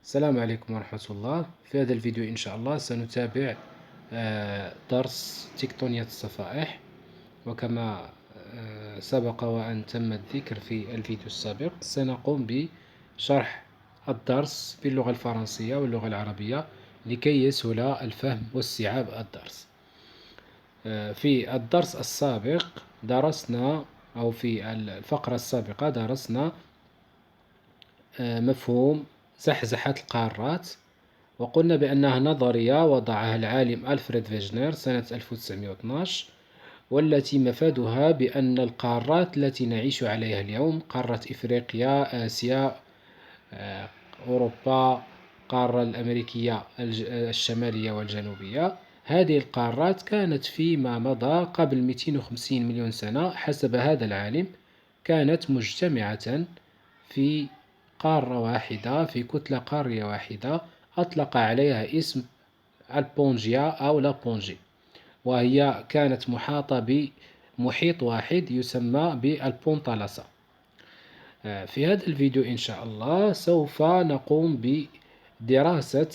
السلام عليكم ورحمة الله. في هذا الفيديو إن شاء الله سنتابع درس تكتونية الصفائح. وكما سبق وأن تم الذكر في الفيديو السابق، سنقوم بشرح الدرس باللغة الفرنسية واللغة العربية لكي يسهل الفهم واستيعاب الدرس. في الدرس السابق درسنا، أو في الفقرة السابقة درسنا مفهوم زحزحة القارات، وقلنا بأنها نظرية وضعها العالم ألفريد فيجنر سنة 1912، والتي مفادها بأن القارات التي نعيش عليها اليوم، قارة إفريقيا، آسيا، أوروبا، القارة الأمريكية الشمالية والجنوبية، هذه القارات كانت فيما مضى قبل 250 مليون سنة حسب هذا العالم كانت مجتمعة في قارة واحدة، في كتلة قارية واحدة أطلق عليها اسم البونجيا أو لابونجي، وهي كانت محاطة بمحيط واحد يسمى بالبونطالاسا. في هذا الفيديو إن شاء الله سوف نقوم بدراسة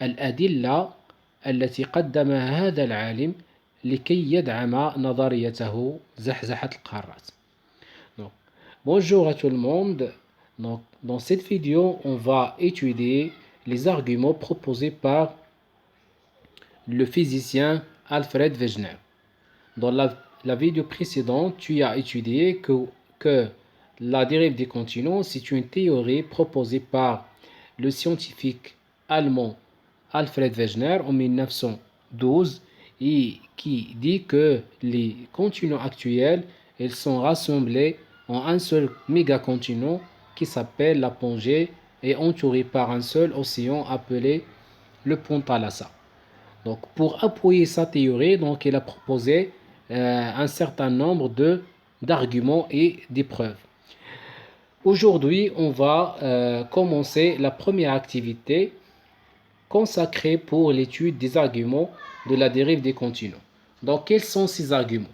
الأدلة التي قدمها هذا العالم لكي يدعم نظريته زحزحة القارات. Bonjour à tout le monde. Donc, dans cette vidéo, on va étudier les arguments proposés par le physicien Alfred Wegener. Dans la vidéo précédente, tu as étudié que la dérive des continents, c'est une théorie proposée par le scientifique allemand Alfred Wegener en 1912 et qui dit que les continents actuels, ils sont rassemblés en un seul mégacontinent qui s'appelle la Pangée et entouré par un seul océan appelé le Pontalassa. Donc, pour appuyer sa théorie, donc, il a proposé un certain nombre d'arguments et d'épreuves. Aujourd'hui, on va commencer la première activité consacrée pour l'étude des arguments de la dérive des continents. Donc, quels sont ces arguments?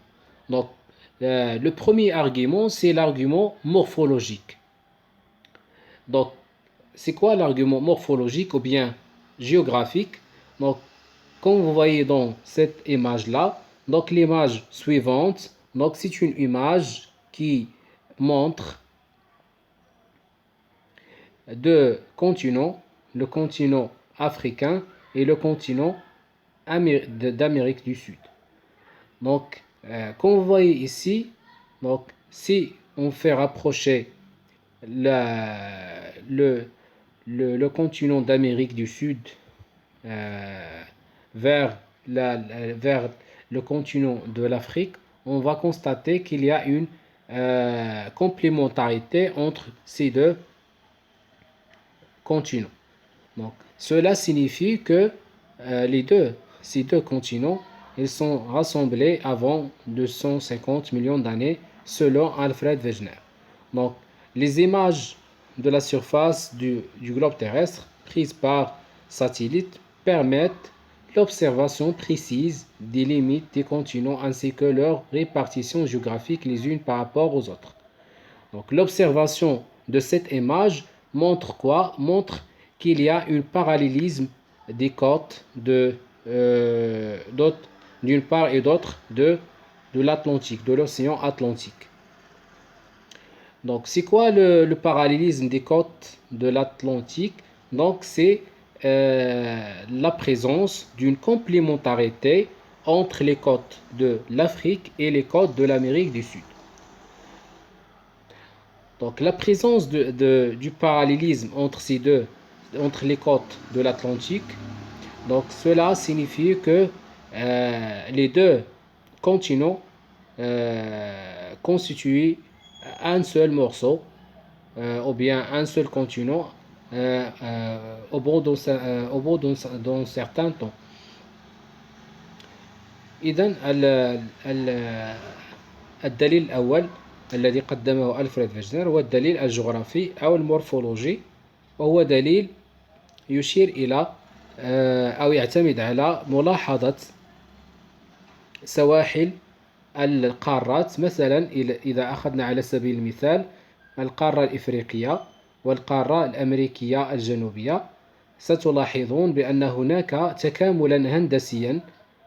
Donc, le premier argument, c'est l'argument morphologique. Donc, c'est quoi l'argument morphologique ou bien géographique? Donc, comme vous voyez dans cette image-là, donc l'image suivante, donc c'est une image qui montre deux continents, le continent africain et le continent d'Amérique du Sud. Donc, comme vous voyez ici, donc si on fait rapprocher le continent d'Amérique du Sud vers le continent de l'Afrique, on va constater qu'il y a une complémentarité entre ces deux continents. Donc, cela signifie que ces deux continents, ils sont rassemblés avant 250 millions d'années selon Alfred Wegener. Donc, les images de la surface du globe terrestre prises par satellite permettent l'observation précise des limites des continents ainsi que leur répartition géographique les unes par rapport aux autres. Donc, l'observation de cette image montre quoi? Montre qu'il y a un parallélisme des côtes d'une part et d'autre de l'Atlantique, de l'océan Atlantique. Donc, c'est quoi le parallélisme des côtes de l'Atlantique? Donc, c'est la présence d'une complémentarité entre les côtes de l'Afrique et les côtes de l'Amérique du Sud. Donc, la présence du parallélisme entre les côtes de l'Atlantique, donc cela signifie que les deux continents constituent un seul morceau ou bien un seul continent au bout d'un certain temps. إذن الدليل الأول الذي قدمه ألفريد فيجنر هو الدليل الجغرافي أو المورفولوجي، وهو دليل يشير إلى أو يعتمد على ملاحظة سواحل القارات. مثلا إذا أخذنا على سبيل المثال القارة الإفريقية والقارة الأمريكية الجنوبية، ستلاحظون بأن هناك تكاملا هندسيا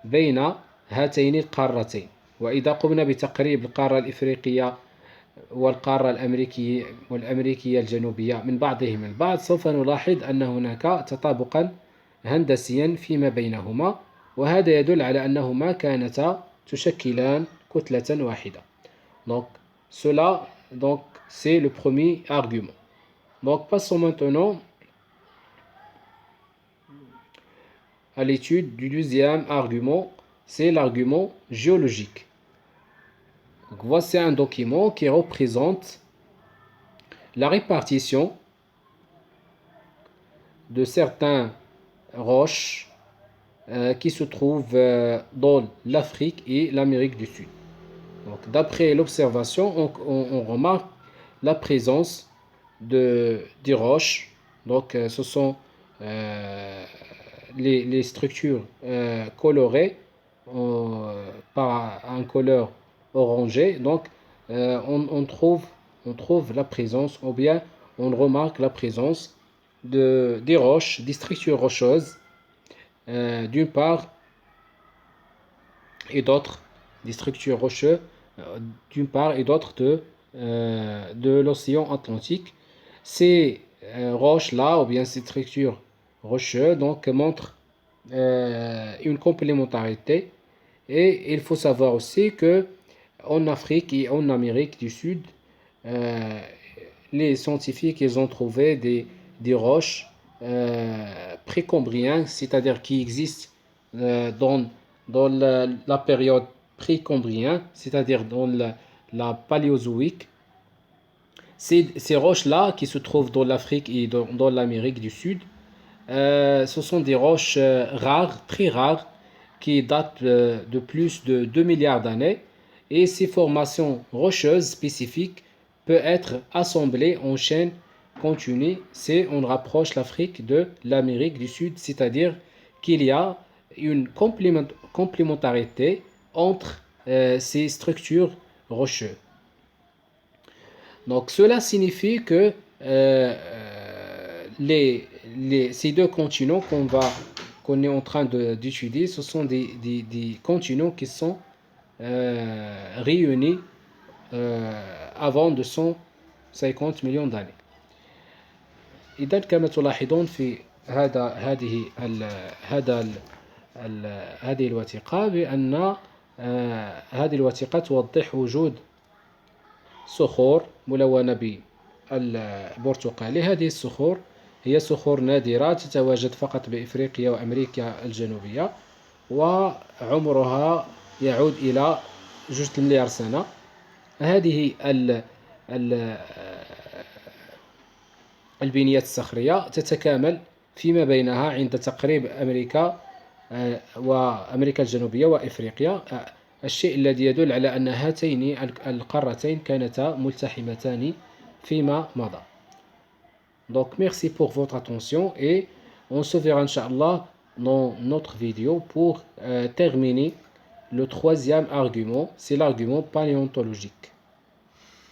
بين هاتين القارتين. وإذا قمنا بتقريب القارة الإفريقية والقارة والأمريكية الجنوبية من بعضهم البعض، سوف نلاحظ أن هناك تطابقا هندسيا فيما بينهما، وهذا يدل على أنهما كانتا تشكلان كتلة واحدة. Donc, cela, donc, c'est le premier argument. Donc, passons maintenant à l'étude du deuxième argument, c'est l'argument géologique. Donc, voici un document qui représente la répartition de certaines roches qui se trouvent dans l'Afrique et l'Amérique du Sud. Donc, d'après l'observation, on remarque la présence des roches. Donc, ce sont les structures colorées par un couleur orangé. Donc, on trouve la présence, ou bien on remarque la présence des roches, des structures rocheuses, d'une part, et d'autres, des structures rocheuses, d'une part et d'autre de l'océan Atlantique. Ces roches-là, ou bien ces structures rocheuses, donc, montrent une complémentarité. Et il faut savoir aussi que en Afrique et en Amérique du Sud, les scientifiques ils ont trouvé des roches précambriennes, c'est-à-dire qui existent dans la période précambrienne, c'est-à-dire dans la paléozoïque. Ces roches-là qui se trouvent dans l'Afrique et dans l'Amérique du Sud, ce sont des roches rares, très rares, qui datent de plus de 2 milliards d'années. Et ces formations rocheuses spécifiques peuvent être assemblées en chaînes continues si on rapproche l'Afrique de l'Amérique du Sud, c'est-à-dire qu'il y a une complémentarité entre ces structures rocheuses. Donc cela signifie que ces deux continents qu'on est en train d'étudier, ce sont des continents qui sont réunis avant 250 millions d'années. إذا كما تلاحظون في هذه الوثيقة بأن هذه الوثيقة توضح وجود صخور ملونة بالبرتقالي. هذه الصخور هي صخور نادرة تتواجد فقط بإفريقيا وأمريكا الجنوبية، وعمرها يعود إلى 2 مليار سنة. هذه البنيات الصخرية تتكامل فيما بينها عند تقريب أمريكا وأمريكا الجنوبية وإفريقيا، الشيء الذي يدل على أن هاتين القارتين كانتا ملتحمتان فيما مضى. Donc merci pour votre attention et on se verra Inch'Allah dans notre vidéo pour terminer le troisième argument, c'est l'argument paléontologique.